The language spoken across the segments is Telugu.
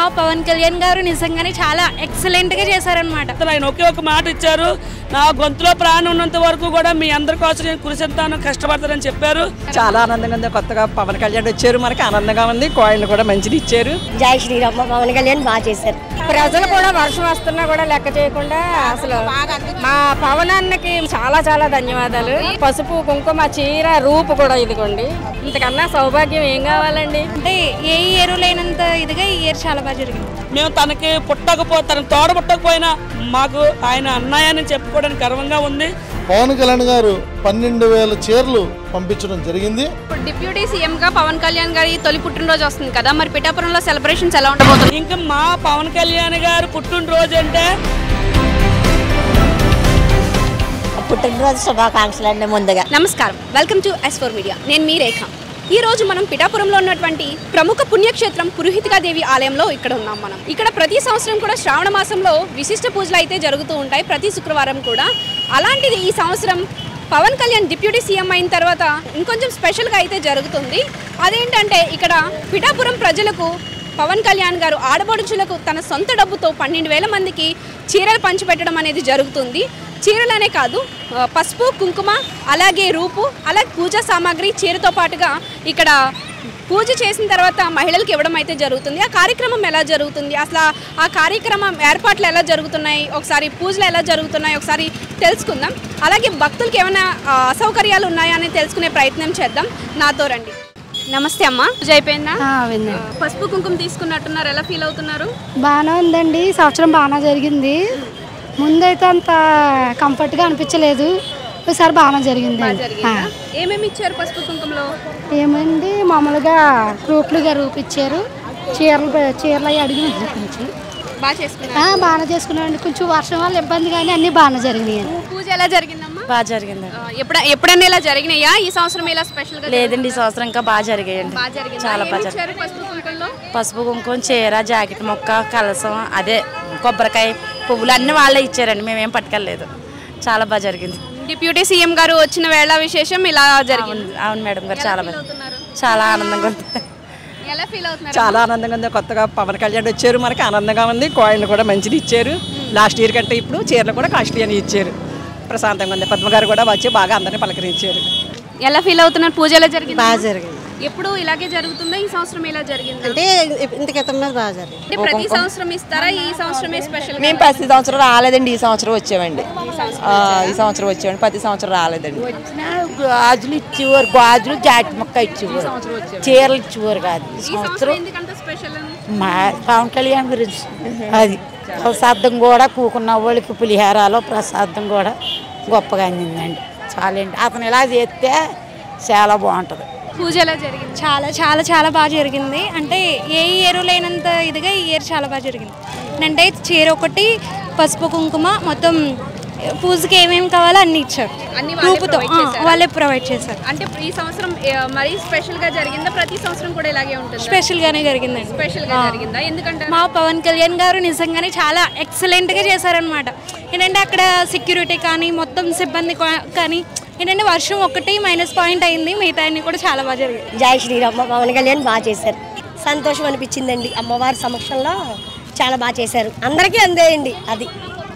మా పవన్ కళ్యాణ్ గారు నిజంగానే చాలా ఎక్సలెంట్ గా చేశారన్నమాట. ఆయన ఒకే ఒక మాట ఇచ్చారు, నా గొంతులో ప్రాణం ఉన్నంత వరకు కూడా మీ అందరి కోసం నేను కృషి చేస్తాను, కష్టపడతానని చెప్పారు. చాలా ఆనందంగా ఉంది. కొత్తగా పవన్ కళ్యాణ్ వచ్చారు, మనకి ఆనందంగా ఉంది. కాయిన్లు కూడా మంచిది ఇచ్చారు. జై శ్రీరామ్. పవన్ కళ్యాణ్ బాగా చేశారు. ప్రజలు కూడా వర్షం వస్తున్నా కూడా లెక్క చేయకుండా అసలు మా పవనాన్నకి చాలా చాలా ధన్యవాదాలు. పసుపు కుంకుమ చీర రూపు కూడా ఇదిగోండి, ఇంతకన్నా సౌభాగ్యం ఏం కావాలండి. అంటే ఏ ఇయర్ లేనంత ఇదిగా ఈ ఇయర్ చాలా బాగా జరిగింది. మేము తనకి తనకు తోడ పుట్టకపోయినా మాకు ఆయన అన్నయ్యని చెప్పుకోవడానికి గర్వంగా ఉంది. పవన్ కళ్యాణ్ గారు 12,000 చీరలు పంపించడం జరిగింది. డిప్యూటీ సీఎం గా పవన్ కళ్యాణ్ గారి తొలి పుట్టినరోజు వస్తుంది కదా, మరి పిఠాపురంలో సెలబ్రేషన్స్ ఎలా ఉండబోతుంది? ఇంకా మా పవన్ కళ్యాణ్ గారు పుట్టినరోజు అంటే పుట్టినరోజు శుభాకాంక్షలు అండి ముందుగా. నమస్కారం, వెల్కమ్ టు S4 మీడియా. నేను మీ రేఖ. ఈ రోజు మనం పిఠాపురంలో ఉన్నటువంటి ప్రముఖ పుణ్యక్షేత్రం పురోహితికాదేవి ఆలయంలో ఇక్కడ ఉన్నాం. మనం ఇక్కడ ప్రతి సంవత్సరం కూడా శ్రావణ మాసంలో విశిష్ట పూజలు అయితే జరుగుతూ ఉంటాయి, ప్రతి శుక్రవారం కూడా. అలాంటిది ఈ సంవత్సరం పవన్ కళ్యాణ్ డిప్యూటీ సీఎం అయిన తర్వాత ఇంకొంచెం స్పెషల్గా అయితే జరుగుతుంది. అదేంటంటే ఇక్కడ పిఠాపురం ప్రజలకు పవన్ కళ్యాణ్ గారు ఆడపడుచులకు తన సొంత డబ్బుతో 12,000 మందికి చీరలు పంచిపెట్టడం అనేది జరుగుతుంది. చీరలనే కాదు, పసుపు కుంకుమ అలాగే రూపు అలాగే పూజా సామాగ్రి చీరతో పాటుగా ఇక్కడ పూజ చేసిన తర్వాత మహిళలకు ఇవ్వడం అయితే జరుగుతుంది. ఆ కార్యక్రమం ఎలా జరుగుతుంది, అసలు ఆ కార్యక్రమం ఏర్పాట్లు ఎలా జరుగుతున్నాయి, ఒకసారి పూజలు ఎలా జరుగుతున్నాయి ఒకసారి తెలుసుకుందాం. అలాగే భక్తులకు ఏమైనా అసౌకర్యాలు ఉన్నాయా అని తెలుసుకునే ప్రయత్నం చేద్దాం. నాతో రండి. నమస్తే అమ్మా, పూజ అయిపోయిందా? పసుపు కుంకుమ తీసుకున్నట్టున్నారు, ఎలా ఫీల్ అవుతున్నారు? బాగానే ఉందండి, ఈ సంవత్సరం బాగా జరిగింది. ముందైతే అంత కంఫర్ట్గా అనిపించలేదు, ఒకసారి బాగా జరిగింది. ఏమేమి ఇచ్చారు పసుపు కుంకుమలో? ఏమండి మామూలుగా రూపులుగా రూపిచ్చారు, చీరలు అవి అడిగి కొంచెం బాగా చేసుకున్నామండి. కొంచెం వర్షం వల్ల ఇబ్బంది కానీ అన్ని బాగా జరిగినాయి. పూజ ఎలా జరిగిందమ్మా? బాగా జరిగింది. ఎప్పుడైనా ఇలా జరిగినాయా? ఈ సంవత్సరం ఇలా స్పెషల్ గా లేదండి, ఈ సంవత్సరం ఇంకా బాగా జరిగాయండి. చాలా బాగా జరిగింది. పసుపు కుంకుమ చీర, జాకెట్ ముక్క, కలసం, అదే కొబ్బరికాయ పువ్వులు అన్ని వాళ్ళే ఇచ్చారండి, మేమేం పట్టుకెళ్ళలేదు. చాలా బాగా జరిగింది. డిప్యూటీ సీఎం గారు వచ్చిన వేళ విశేషం ఇలా జరిగింది. అవును మేడం గారు, చాలా ఆనందంగా ఉంది. ఎలా ఫీల్ అవుతున్నారు? చాలా ఆనందంగా ఉంది. కొత్తగా పవన్ కళ్యాణ్ వచ్చారు, మనకి ఆనందంగా ఉంది. కాయిన్లు కూడా మంచిది ఇచ్చారు. లాస్ట్ ఇయర్ కంటే ఇప్పుడు చీరలు కూడా కాస్ట్లీ అని ఇచ్చారు. ప్రశాంతంగా ఉంది. పద్మ గారు కూడా వచ్చి బాగా అందరినీ పలకరించారు. ఎలా ఫీల్ అవుతున్నారు? పూజ ఎలా జరిగింది? బాగా జరిగింది. ఎప్పుడు ఇలాగే జరుగుతుందా? ఈ సంవత్సరం ఇలా జరిగింది అంటే ఇంత క్రితం బాగా జరిగింది. ప్రతి సంవత్సరం ఇస్తారా? ఈ సంవత్సరమే స్పెషల్? మేము ప్రతి సంవత్సరం రాలేదండి, ఈ సంవత్సరం వచ్చామండి. ప్రతి సంవత్సరం రాలేదండి. గాజులు ఇచ్చేవారు, గాజులు జాకెట్ ముక్క ఇచ్చేవారు, చీరలు ఇచ్చేవారు కాదు. ఈ సంవత్సరం మా పవన్ కళ్యాణ్ గురించి అది ప్రసాదం కూడా కూకున్న వాళ్ళకి పులిహారాలో ప్రసాదం కూడా గొప్పగా అందిందండి. చాలండి, అతను ఇలా చేస్తే చాలా బాగుంటుంది. పూజ ఎలా జరిగింది? చాలా చాలా చాలా బాగా జరిగింది. అంటే ఏ ఇయర్ లేనంత ఇదిగా ఈ ఇయర్ చాలా బాగా జరిగింది. అంటే చీర ఒకటి, పసుపు కుంకుమ, మొత్తం పూజకి ఏమేమి కావాలో అన్ని ఇచ్చారు. రూపుతో వాళ్ళే ప్రొవైడ్ చేశారు. అంటే ఈ సంవత్సరం మరీ స్పెషల్ గా జరిగిందా? ప్రతి సంవత్సరం కూడా ఇలాగే ఉంటుంది? స్పెషల్ గానే జరిగిందండి. స్పెషల్ గా జరిగిందా? ఎందుకంటే మా పవన్ కళ్యాణ్ గారు నిజంగానే చాలా ఎక్సలెంట్ గా చేశారనమాట. ఏంటంటే అక్కడ సెక్యూరిటీ కానీ మొత్తం సిబ్బంది కానీ ఏంటంటే వర్షం ఒకటి మైనస్ పాయింట్ అయింది, మిగతా అన్ని కూడా చాలా బాగా జరిగాయి. జై శ్రీరామ్. పవన్ కళ్యాణ్ బాగా చేశారు. సంతోషం అనిపించిందండి. అమ్మవారి సమక్షంలో చాలా బాగా చేశారు. అందరికీ అందేయండి, అది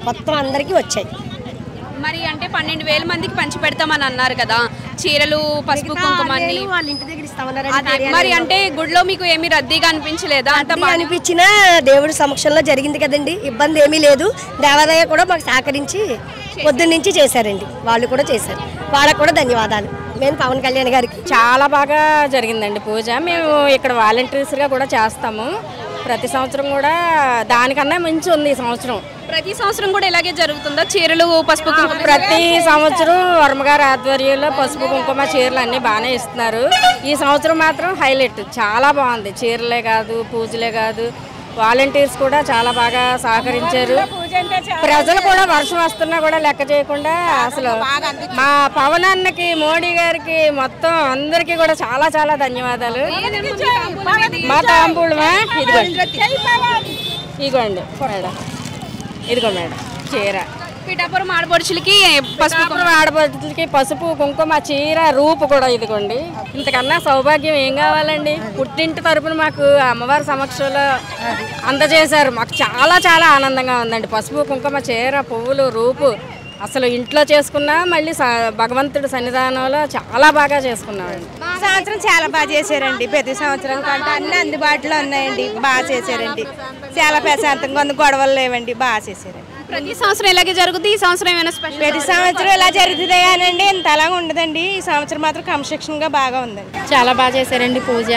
మొత్తం అందరికీ వచ్చాయి. మరి అంటే 12,000 మందికి పంచి పెడతామని అన్నారు కదా, చీరలు పసుపు కుంకుమ వాళ్ళ ఇంటి దగ్గర ఇస్తామన్నారు. మరి అంటే గుడిలో మీకు ఏమీ రద్దీగా అనిపించలేదా? అంత అనిపించినా దేవుడి సమక్షంలో జరిగింది కదండి, ఇబ్బంది ఏమీ లేదు. దేవాదాయ కూడా మాకు సహకరించి పొద్దున్నుంచి చేశారండి, వాళ్ళు కూడా చేశారు. వాళ్ళకు కూడా ధన్యవాదాలు. మేము పవన్ కళ్యాణ్ గారికి చాలా బాగా జరిగిందండి పూజ. మేము ఇక్కడ వాలంటీర్స్గా కూడా చేస్తాము. ప్రతి సంవత్సరం కూడా దానికన్నా మంచి ఉంది ఈ సంవత్సరం. ప్రతి సంవత్సరం కూడా ఇలాగే జరుగుతుందా? చీరలు పసుపు కుంకుమ ప్రతి సంవత్సరం వర్మగారి ఆధ్వర్యంలో పసుపు కుంకుమ చీరలు అన్నీ బాగానే ఇస్తున్నారు. ఈ సంవత్సరం మాత్రం హైలైట్, చాలా బాగుంది. చీరలే కాదు, పూజలే కాదు, వాలంటీర్స్ కూడా చాలా బాగా సహకరించారు. ప్రజలు కూడా వర్షం వస్తున్నా కూడా లెక్క చేయకుండా అసలు మా పవనాన్నకి, మోడీ గారికి, మొత్తం అందరికీ కూడా చాలా చాలా ధన్యవాదాలు. మా తాంబూలమా ఇదిగోండి మేడం, ఇదిగో మేడం చీర పిఠాపురం ఆడపడుచులకి పసుపు కుంకుమ చీర రూపు కూడా ఇదిగోండి. ఇంతకన్నా సౌభాగ్యం ఏం కావాలండి? పుట్టింటి తరపున మాకు అమ్మవారి సమక్షంలో అందజేశారు. మాకు చాలా చాలా ఆనందంగా ఉందండి. పసుపు కుంకుమ చీర పువ్వులు రూపు అసలు ఇంట్లో చేసుకున్నా మళ్ళీ భగవంతుడి సన్నిధానంలో చాలా బాగా చేసుకున్నామండి. సంవత్సరం చాలా బాగా చేశారండి. ప్రతి సంవత్సరం కంటే అన్ని అందుబాటులో ఉన్నాయండి. బాగా చేశారండి. చాలా ప్రశాంతంగా ఉంది. గొడవలు లేవండి. బాగా చేశారండి. ప్రతి సంవత్సరం ఇలాగే జరుగుతుంది. ఈ సంవత్సరం ఏమైనా స్పెషల్? ప్రతి సంవత్సరం ఇలా జరుగుతుంది కానండి ఇంత అలా ఉండదండి. ఈ సంవత్సరం మాత్రం క్రమశిక్షణగా బాగా ఉందండి. చాలా బాగా చేశారండి పూజ.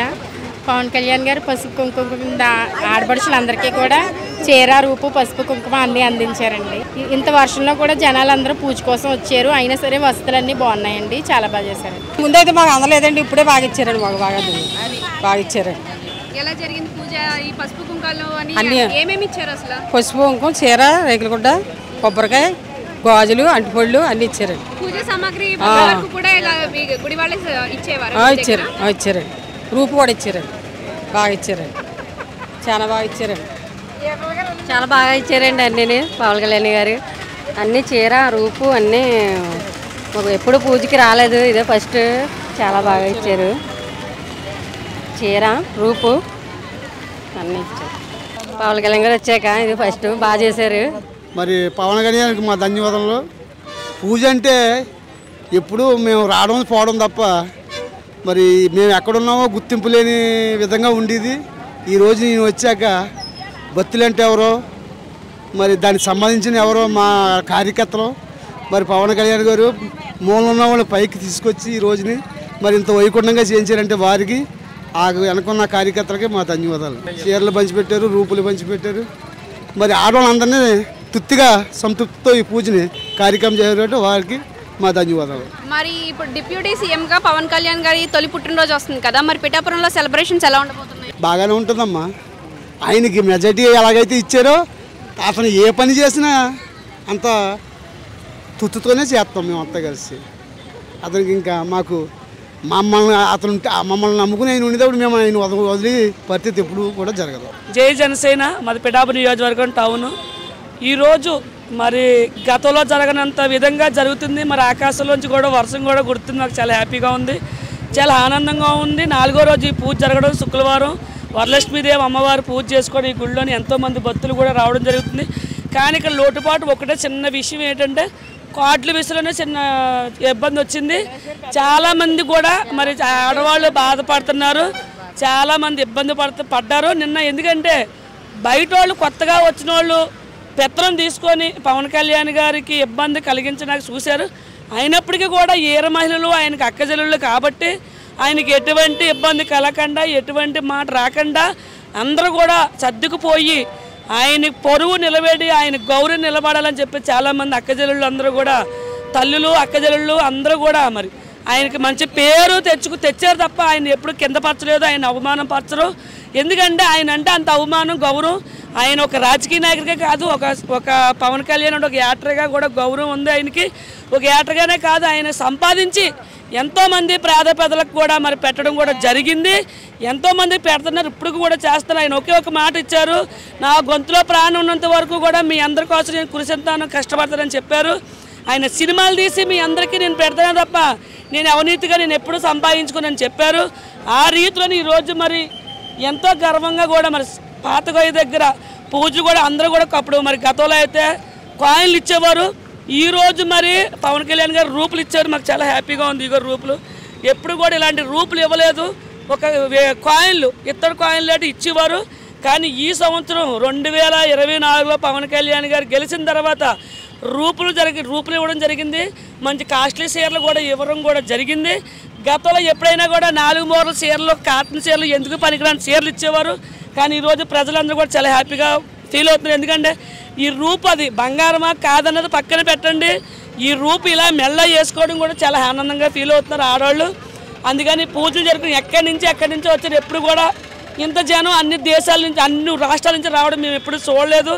పవన్ కళ్యాణ్ గారు పసుపు కుంకుమ ఆడపడుచులందరికీ కూడా చీర రూపు పసుపు కుంకుమ అన్నీ అందించారండి. ఇంత వర్షంలో కూడా జనాలందరూ పూజ కోసం వచ్చారు. అయినా సరే వసతులన్నీ బాగున్నాయండి. చాలా బాగా చేశారండి. ముందైతే మాకు అందలేదండి, ఇప్పుడే బాగా ఇచ్చారండి. మాకు బాగా ఇచ్చారండి. ఎలా జరిగింది పూజ? ఈ పసుపు కుంకాలు ఏమేమి ఇచ్చారు అసలు? పసుపు కుంకుమ చీర రేకులగుడ్డ కొబ్బరికాయ గాజులు అంటిపళ్ళు అన్ని ఇచ్చారండి. పూజ సామాగ్రి కూడా గుడి వాళ్ళే ఇచ్చేవారు? ఇచ్చారండి. రూపు కూడా ఇచ్చారండి. బాగా ఇచ్చారండి. చాలా బాగా ఇచ్చారండి. చాలా బాగా ఇచ్చారండి అన్నీ. పవన్ కళ్యాణ్ గారు అన్నీ చీర రూపు అన్నీ ఎప్పుడు పూజకి రాలేదు, ఇదే ఫస్ట్. చాలా బాగా ఇచ్చారు. చీర రూపు అన్నీ ఇచ్చారు. పవన్ కళ్యాణ్ గారు వచ్చాక ఇది ఫస్ట్ బాగా చేశారు. మరి పవన్ కళ్యాణ్కి మా ధన్యవాదములు. పూజ అంటే ఎప్పుడు మేము రావడం పోవడం తప్ప మరి మేము ఎక్కడున్నామో గుర్తింపు లేని విధంగా ఉండేది. ఈరోజు నేను వచ్చాక భక్తులంటే ఎవరో మరి దానికి సంబంధించిన ఎవరో మా కార్యకర్తలు మరి పవన్ కళ్యాణ్ గారు మూలంలో ఉన్న వాళ్ళని పైకి తీసుకొచ్చి ఈ రోజుని మరి ఇంత వైకుంఠంగా చేయించారంటే వారికి ఆ వెనకున్న కార్యకర్తలకి మా ధన్యవాదాలు. చీరలు పంచిపెట్టారు, రూపులు పంచిపెట్టారు. మరి ఆడవాళ్ళందరినీ తృప్తిగా సంతృప్తితో ఈ పూజని కార్యక్రమం చేయాలంటే వారికి మా ధన్యవాదాలు. మరి ఇప్పుడు డిప్యూటీ సీఎం గా పవన్ కళ్యాణ్ గారి తొలి పుట్టినరోజు వస్తుంది కదా, మరి పిఠాపురంలో సెలబ్రేషన్స్ ఎలా ఉండబోతున్నాయి? బాగానే ఉంటుందమ్మా. ఆయనకి మెజారిటీ ఎలాగైతే ఇచ్చారో అతను ఏ పని చేసినా అంత తుత్తుతోనే చేస్తాం మేము అంతా కలిసి. అతనికి ఇంకా మాకు మమ్మల్ని నమ్ముకుని ఆయన ఉండేటప్పుడు మేము ఆయన వదిలి పరిస్థితి ఎప్పుడు కూడా జరగదు. జై జనసేన. మాది పిఠాపురం నియోజకవర్గం టౌన్. ఈరోజు మరి గతంలో జరగనంత విధంగా జరుగుతుంది. మరి ఆకాశంలోంచి కూడా వర్షం కూడా కుడుతుంది. నాకు చాలా హ్యాపీగా ఉంది, చాలా ఆనందంగా ఉంది. 4వ రోజు ఈ పూజ జరగడం శుక్రవారం వరలక్ష్మీదేవి అమ్మవారు పూజ చేసుకోవడం ఈ గుడిలోని ఎంతోమంది భక్తులు కూడా రావడం జరుగుతుంది. కానీ ఇక్కడ లోటుపాటు ఒకటే చిన్న విషయం ఏంటంటే కార్డుల విషయంలోనే చిన్న ఇబ్బంది వచ్చింది. చాలామంది కూడా మరి ఆడవాళ్ళు బాధపడుతున్నారు, చాలామంది ఇబ్బంది పడ్డారు నిన్న. ఎందుకంటే బయట వాళ్ళు కొత్తగా వచ్చిన వాళ్ళు పెత్తనం తీసుకొని పవన్ కళ్యాణ్ గారికి ఇబ్బంది కలిగించడానికి చూశారు. అయినప్పటికీ కూడా ఏర మహిళలు ఆయనకు అక్కజల్లుళ్ళు కాబట్టి ఆయనకి ఎటువంటి ఇబ్బంది కలగకుండా ఎటువంటి మాట రాకుండా అందరూ కూడా సర్దుకుపోయి ఆయన పొరుగు నిలబడి ఆయన గౌరవం నిలబడాలని చెప్పి చాలామంది అక్కజల్లుళ్ళు అందరూ కూడా తల్లులు అక్కజల్లుళ్ళు అందరూ కూడా మరి ఆయనకి మంచి పేరు తెచ్చారు తప్ప ఆయన ఎప్పుడు కింద పరచలేదు, ఆయన అవమానం పరచరు. ఎందుకంటే ఆయన అంటే అంత అవమానం గౌరవం. ఆయన ఒక రాజకీయ నాయకుడిగా కాదు, ఒక పవన్ కళ్యాణ్ ఒక యాత్రగా కూడా గౌరవం ఉంది ఆయనకి. ఒక యాత్రగానే కాదు, ఆయన సంపాదించి ఎంతోమంది పేద పెదలకు కూడా మరి పెట్టడం కూడా జరిగింది. ఎంతోమంది పెడుతున్నారు, ఇప్పుడు కూడా చేస్తున్నారు. ఆయన ఒకే ఒక మాట ఇచ్చారు, నా గొంతులో ప్రాణం ఉన్నంత వరకు కూడా మీ అందరి కోసం నేను కృషిస్తాను, కష్టపడతానని చెప్పారు. ఆయన సినిమాలు తీసి మీ అందరికీ నేను పెడతాను తప్ప నేను అవినీతిగా నేను ఎప్పుడూ సంపాదించుకుని చెప్పారు. ఆ రీతిలోని ఈరోజు మరి ఎంతో గర్వంగా కూడా మరి పాతగొయ్య దగ్గర పూజ కూడా అందరూ కూడా అప్పుడు మరి గతంలో అయితే కాయిన్లు ఇచ్చేవారు. ఈరోజు మరి పవన్ కళ్యాణ్ గారు రూపులు ఇచ్చారు. మాకు చాలా హ్యాపీగా ఉంది. ఇగో రూపులు ఎప్పుడు కూడా ఇలాంటి రూపులు ఇవ్వలేదు. ఒక కాయిన్లు ఇతర కాయిన్లు అంటే ఇచ్చేవారు. కానీ ఈ సంవత్సరం 2024లో పవన్ కళ్యాణ్ గారు గెలిచిన తర్వాత రూపులు ఇవ్వడం జరిగింది. మంచి కాస్ట్లీ చీరలు కూడా ఇవ్వడం కూడా జరిగింది. గతంలో ఎప్పుడైనా కూడా 4 మూరల చీరలు కాటన్ చీరలు ఎందుకు పనికిరాని చీరలు ఇచ్చేవారు. కానీ ఈరోజు ప్రజలందరూ కూడా చాలా హ్యాపీగా ఫీల్ అవుతున్నారు. ఎందుకంటే ఈ రూపు అది బంగారమా కాదన్నది పక్కన పెట్టండి, ఈ రూపు ఇలా మెల్ల వేసుకోవడం కూడా చాలా ఆనందంగా ఫీల్ అవుతున్నారు ఆడవాళ్ళు. అందుకని పూజలు జరుగుతుంది. ఎక్కడి నుంచి వచ్చారు. ఎప్పుడు కూడా ఇంత జనం అన్ని దేశాల నుంచి అన్ని రాష్ట్రాల నుంచి రావడం మేము ఎప్పుడు చూడలేదు.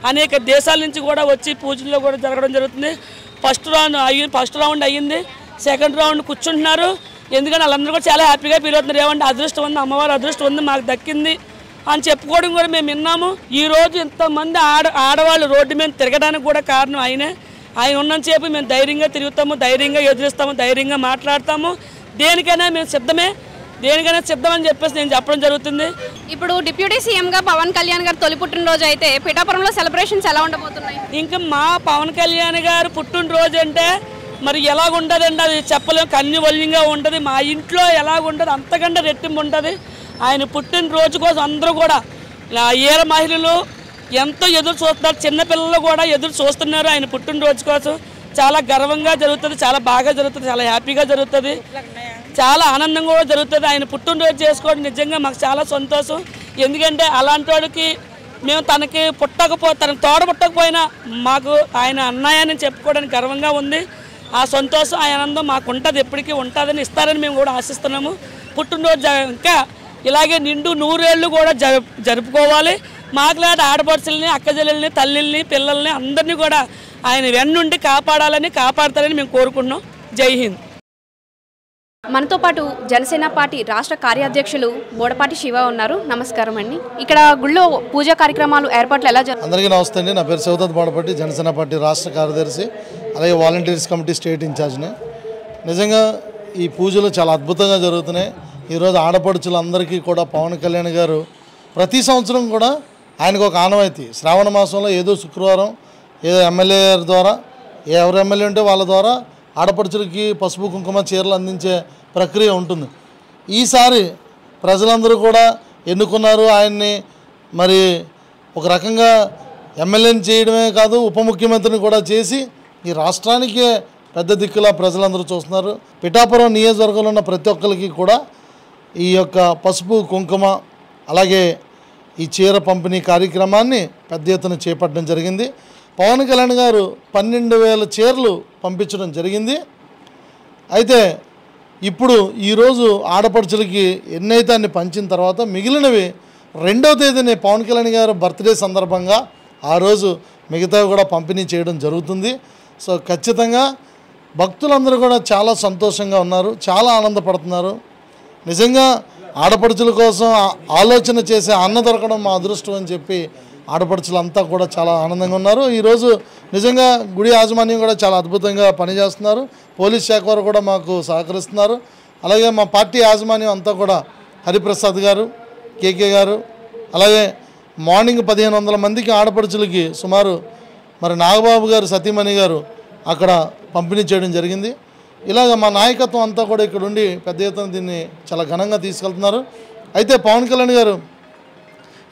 అనేక దేశాల నుంచి కూడా వచ్చి పూజల్లో కూడా జరగడం జరుగుతుంది. ఫస్ట్ రౌండ్ అయ్యింది, సెకండ్ రౌండ్ కూర్చుంటున్నారు. ఎందుకంటే వాళ్ళందరూ కూడా చాలా హ్యాపీగా ఫీల్ అవుతున్నారు. ఏమంటే అదృష్టం ఉంది, అమ్మవారి అదృష్టం ఉంది, మాకు దక్కింది అని చెప్పుకోవడం కూడా మేము విన్నాము. ఈరోజు ఇంతమంది ఆడవాళ్ళు రోడ్డు మీద తిరగడానికి కూడా కారణం ఆయనే. ఆయన ఉన్నంతసేపు మేము ధైర్యంగా తిరుగుతాము, ధైర్యంగా ఎదురిస్తాము, ధైర్యంగా మాట్లాడతాము. దేనికైనా మేము సిద్ధమని చెప్పేసి నేను చెప్పడం జరుగుతుంది. ఇప్పుడు డిప్యూటీ సీఎంగా పవన్ కళ్యాణ్ గారు తొలి పుట్టినరోజు అయితే పిఠాపురంలో సెలబ్రేషన్స్ ఎలా ఉండబోతున్నాయి? ఇంకా మా పవన్ కళ్యాణ్ గారు పుట్టినరోజు అంటే మరి ఎలాగుంటుందండి, అది చెప్పలేము. కన్యవల్యంగా ఉంటుంది. మా ఇంట్లో ఎలాగుంటుంది అంతకంటే రెట్టింపు ఉంటుంది. ఆయన పుట్టినరోజు కోసం అందరూ కూడా ఏర మహిళలు ఎంతో ఎదురు చూస్తున్నారు. చిన్నపిల్లలు కూడా ఎదురు చూస్తున్నారు ఆయన పుట్టినరోజు కోసం. చాలా గర్వంగా జరుగుతుంది, చాలా బాగా జరుగుతుంది, చాలా హ్యాపీగా జరుగుతుంది, చాలా ఆనందంగా కూడా జరుగుతుంది. ఆయన పుట్టినరోజు చేసుకోవడం నిజంగా మాకు చాలా సంతోషం. ఎందుకంటే అలాంటి వాడికి మేము తనకు తోడపుట్టకపోయినా మాకు ఆయన అన్నయ్యని చెప్పుకోవడానికి గర్వంగా ఉంది. ఆ సంతోషం ఆ ఆనందం మాకు ఉంటుంది, ఎప్పటికీ ఉంటుందని ఇస్తారని మేము కూడా ఆశిస్తున్నాము. పుట్టినరోజు ఇంకా ఇలాగే నిండు 100 ఏళ్ళు కూడా జరుపుకోవాలి. మాకులాంటి ఆడపడుచుల్ని, అక్కజెల్లెల్ని, తల్లిల్ని, పిల్లల్ని అందరినీ కూడా ఆయన వెన్నుండి కాపాడతారని మేము కోరుకుంటున్నాం. జై హింద్. మనతో పాటు జనసేన పార్టీ రాష్ట్ర కార్యాధ్యక్షులు బోడపాటి శివ ఉన్నారు. నమస్కారం అండి. ఇక్కడ గుళ్ళో పూజా కార్యక్రమాలు ఏర్పాట్లు ఎలా జరుగుతాయి? అందరికీ నమస్తే అండి. నా పేరు శివదత్ బోడపాటి, జనసేన పార్టీ రాష్ట్ర కార్యదర్శి, అలాగే వాలంటీర్స్ కమిటీ స్టేట్ ఇన్ఛార్జ్ని. నిజంగా ఈ పూజలు చాలా అద్భుతంగా జరుగుతున్నాయి. ఈరోజు ఆడపడుచులందరికీ కూడా పవన్ కళ్యాణ్ గారు ప్రతి సంవత్సరం కూడా ఆయనకు ఒక ఆనవాయితీ, శ్రావణ మాసంలో ఏదో శుక్రవారం ఏదో ఎమ్మెల్యే ద్వారా, ఎవరు ఎమ్మెల్యే ఉంటే వాళ్ళ ద్వారా ఆడపడుచులకి పసుపు కుంకుమ చీరలు అందించే ప్రక్రియ ఉంటుంది. ఈసారి ప్రజలందరూ కూడా ఎన్నుకున్నారు ఆయన్ని. మరి ఒక రకంగా ఎమ్మెల్యేని చేయడమే కాదు, ఉప ముఖ్యమంత్రిని కూడా చేసి ఈ రాష్ట్రానికే పెద్ద దిక్కులా ప్రజలందరూ చూస్తున్నారు. పిఠాపురం నియోజకవర్గంలో ఉన్న ప్రతి ఒక్కరికి కూడా ఈ యొక్క పసుపు కుంకుమ అలాగే ఈ చీర పంపిణీ కార్యక్రమాన్ని పెద్ద ఎత్తున చేపట్టడం జరిగింది. పవన్ కళ్యాణ్ గారు 12,000 చీరలు పంపించడం జరిగింది. అయితే ఇప్పుడు ఈరోజు ఆడపడుచులకి ఎన్నైతే అన్ని పంచిన తర్వాత మిగిలినవి 2వ తేదీని పవన్ కళ్యాణ్ గారు బర్త్డే సందర్భంగా ఆ రోజు మిగతావి కూడా పంపిణీ చేయడం జరుగుతుంది. సో ఖచ్చితంగా భక్తులందరూ కూడా చాలా సంతోషంగా ఉన్నారు, చాలా ఆనందపడుతున్నారు. నిజంగా ఆడపడుచుల కోసం ఆలోచన చేసే అన్న దొరకడం మా అదృష్టం అని చెప్పి ఆడపడుచులంతా కూడా చాలా ఆనందంగా ఉన్నారు. ఈరోజు నిజంగా గుడి యాజమాన్యం కూడా చాలా అద్భుతంగా పనిచేస్తున్నారు. పోలీస్ శాఖ వారు కూడా మాకు సహకరిస్తున్నారు. అలాగే మా పార్టీ యాజమాన్యం అంతా కూడా హరిప్రసాద్ గారు, కేకే గారు, అలాగే మార్నింగ్ 1500 మందికి ఆడపడుచులకి సుమారు మరి నాగబాబు గారు సతీమణి గారు అక్కడ పంపిణీ చేయడం జరిగింది. ఇలాగ మా నాయకత్వం అంతా కూడా ఇక్కడ ఉండి పెద్ద ఎత్తున దీన్ని చాలా ఘనంగా తీసుకెళ్తున్నారు. అయితే పవన్ కళ్యాణ్ గారు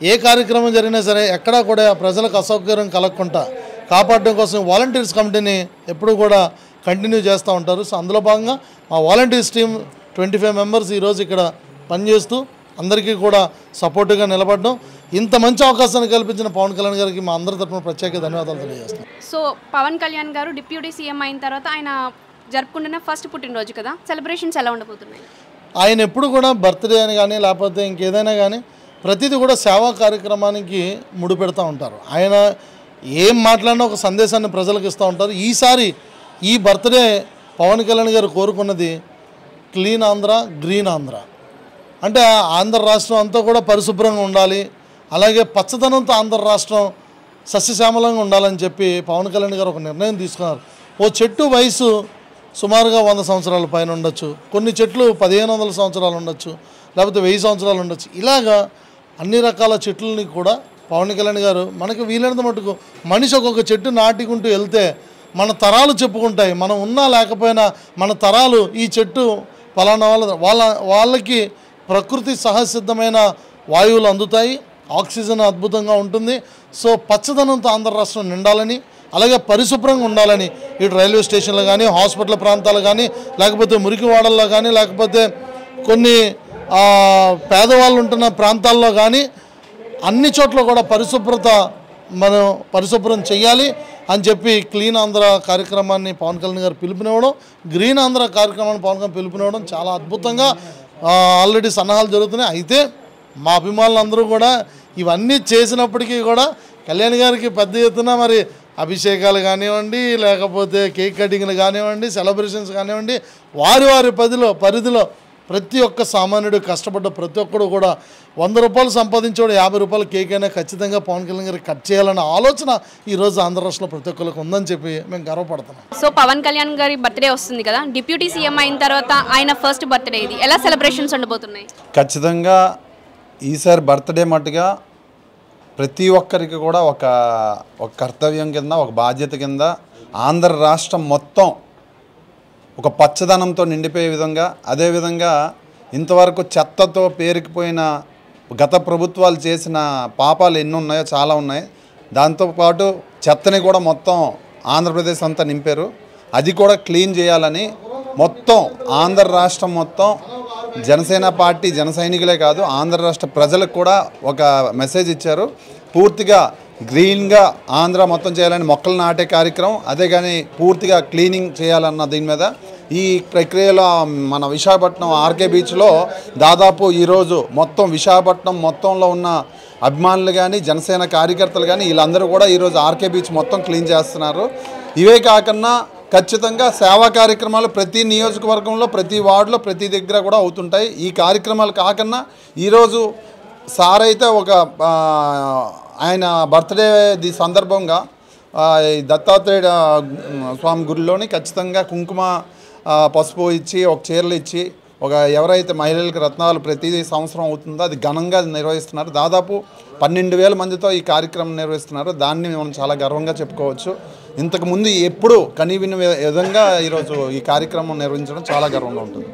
ఏ కార్యక్రమం జరిగినా సరే ఎక్కడా కూడా ప్రజలకు అసౌకర్యం కలగకుండా కాపాడడం కోసం వాలంటీర్స్ కమిటీని ఎప్పుడూ కూడా కంటిన్యూ చేస్తూ ఉంటారు. సో అందులో భాగంగా మా వాలంటీర్స్ టీం 25 మెంబర్స్ ఈరోజు ఇక్కడ పనిచేస్తూ అందరికీ కూడా సపోర్టుగా నిలబడడం, ఇంత మంచి అవకాశాన్ని కల్పించిన పవన్ కళ్యాణ్ గారికి మా అందరి తరఫున ప్రత్యేక ధన్యవాదాలు తెలియజేస్తాం. సో పవన్ కళ్యాణ్ గారు డిప్యూటీ సీఎం అయిన తర్వాత ఆయన జరుపుకుంటున్న ఫస్ట్ పుట్టినరోజు కదా, సెలబ్రేషన్స్ ఎలా ఉండబోతున్నాయి? ఆయన ఎప్పుడు కూడా బర్త్డే అని కానీ లేకపోతే ఇంకేదైనా కానీ ప్రతిదీ కూడా సేవా కార్యక్రమానికి ముడిపెడతా ఉంటారు. ఆయన ఏం మాట్లాడినా ఒక సందేశాన్ని ప్రజలకు ఇస్తూ ఉంటారు. ఈసారి ఈ బర్త్డే పవన్ కళ్యాణ్ గారు కోరుకున్నది క్లీన్ ఆంధ్ర, గ్రీన్ ఆంధ్ర. అంటే ఆంధ్ర రాష్ట్రం అంతా కూడా పరిశుభ్రంగా ఉండాలి, అలాగే పచ్చదనంతో ఆంధ్ర రాష్ట్రం సస్యశ్యామలంగా ఉండాలని చెప్పి పవన్ కళ్యాణ్ గారు ఒక నిర్ణయం తీసుకున్నారు. ఓ చెట్టు వయసు సుమారుగా 100 సంవత్సరాల పైన ఉండొచ్చు, కొన్ని చెట్లు 1500 సంవత్సరాలు ఉండొచ్చు, లేకపోతే 1000 సంవత్సరాలు ఉండొచ్చు. ఇలాగా అన్ని రకాల చెట్లని కూడా పవన్ కళ్యాణ్ గారు మనకు వీలైనంత మటుకు మనిషి ఒక్కొక్క చెట్టు నాటుకుంటూ వెళ్తే మన తరాలు చెప్పుకుంటాయి. మనం ఉన్నా లేకపోయినా మన తరాలు ఈ చెట్టు ఫలానా వాళ్ళకి ప్రకృతి సహసిద్ధమైన వాయువులు అందుతాయి, ఆక్సిజన్ అద్భుతంగా ఉంటుంది. సో పచ్చదనంతో ఆంధ్ర రాష్ట్రం నిండాలని, అలాగే పరిశుభ్రంగా ఉండాలని ఇటు రైల్వే స్టేషన్లు కానీ, హాస్పిటల్ ప్రాంతాలు కానీ, లేకపోతే మురికివాడల్లో కానీ, లేకపోతే కొన్ని పేదవాళ్ళు ఉంటున్న ప్రాంతాల్లో కానీ అన్ని చోట్ల కూడా మనం పరిశుభ్రం చేయాలి అని చెప్పి క్లీన్ ఆంధ్ర కార్యక్రమాన్ని పవన్ కళ్యాణ్ గారు పిలుపునివ్వడం, గ్రీన్ ఆంధ్ర కార్యక్రమాన్ని పవన్ కళ్యాణ్ పిలుపునివ్వడం చాలా అద్భుతంగా ఆల్రెడీ సన్నాహాలు జరుగుతున్నాయి. అయితే మా అభిమానులందరూ కూడా ఇవన్నీ చేసినప్పటికీ కూడా కళ్యాణ్ గారికి పెద్ద ఎత్తున మరి అభిషేకాలు కానివ్వండి, లేకపోతే కేక్ కటింగ్లు కానివ్వండి, సెలబ్రేషన్స్ కానివ్వండి, వారి పరిధిలో ప్రతి ఒక్క సామాన్యుడు కష్టపడ్డ ప్రతి ఒక్కడు కూడా 100 రూపాయలు సంపాదించేవాడు 50 రూపాయల కేక్ అయినా ఖచ్చితంగా పవన్ కళ్యాణ్ గారికి కట్ చేయాలన్న ఆలోచన ఈరోజు ఆంధ్ర రాష్ట్రంలో ప్రతి ఒక్కరికి ఉందని చెప్పి మేము గర్వపడుతున్నాం. సో పవన్ కళ్యాణ్ గారి బర్త్డే వస్తుంది కదా, డిప్యూటీ సీఎం అయిన తర్వాత ఆయన ఫస్ట్ బర్త్డే ఇది, ఎలా సెలబ్రేషన్స్ ఉండబోతున్నాయి? ఖచ్చితంగా ఈసారి బర్త్డే మట్టుగా ప్రతి ఒక్కరికి కూడా ఒక కర్తవ్యం కింద, ఒక బాధ్యత కింద ఆంధ్ర రాష్ట్రం మొత్తం ఒక పచ్చదనంతో నిండిపోయే విధంగా, అదేవిధంగా ఇంతవరకు చెత్తతో పేరుకుపోయిన గత ప్రభుత్వాలు చేసిన పాపాలు ఎన్ని ఉన్నాయో చాలా ఉన్నాయి. దాంతోపాటు చెత్తని కూడా మొత్తం ఆంధ్రప్రదేశ్ అంతా నింపారు. అది కూడా క్లీన్ చేయాలని మొత్తం ఆంధ్ర రాష్ట్రం మొత్తం జనసేన పార్టీ జన సైనికులే కాదు ఆంధ్ర రాష్ట్ర ప్రజలకు కూడా ఒక మెసేజ్ ఇచ్చారు. పూర్తిగా గ్రీన్గా ఆంధ్ర మొత్తం చేయాలని మొక్కలు నాటే కార్యక్రమం, అదే కానీ పూర్తిగా క్లీనింగ్ చేయాలన్న దీని మీద ఈ ప్రక్రియలో మన విశాఖపట్నం ఆర్కే బీచ్లో దాదాపు ఈరోజు మొత్తం విశాఖపట్నం మొత్తంలో ఉన్న అభిమానులు కానీ జనసేన కార్యకర్తలు కానీ వీళ్ళందరూ కూడా ఈరోజు ఆర్కే బీచ్ మొత్తం క్లీన్ చేస్తున్నారు. ఇవే కాకుండా ఖచ్చితంగా సేవా కార్యక్రమాలు ప్రతి నియోజకవర్గంలో ప్రతి వార్డులో ప్రతి దగ్గర కూడా అవుతుంటాయి. ఈ కార్యక్రమాలు కాకుండా ఈరోజు సార్ అయితే ఒక ఆయన బర్త్డే సందర్భంగా దత్తాత్రేయ స్వామి గుడిలోని ఖచ్చితంగా కుంకుమ పసుపు ఇచ్చి ఒక చీరలు ఇచ్చి ఒక ఎవరైతే మహిళలకు రత్నాలు ప్రతి సంవత్సరం అవుతుందో అది ఘనంగా నిర్వహిస్తున్నారు. దాదాపు 12,000 మందితో ఈ కార్యక్రమం నిర్వహిస్తున్నారు. దాన్ని మనం చాలా గర్వంగా చెప్పుకోవచ్చు. ఇంతకుముందు ఎప్పుడు కనీవిని విధంగా ఈరోజు ఈ కార్యక్రమం నిర్వహించడం చాలా గర్వంగా ఉంటుంది.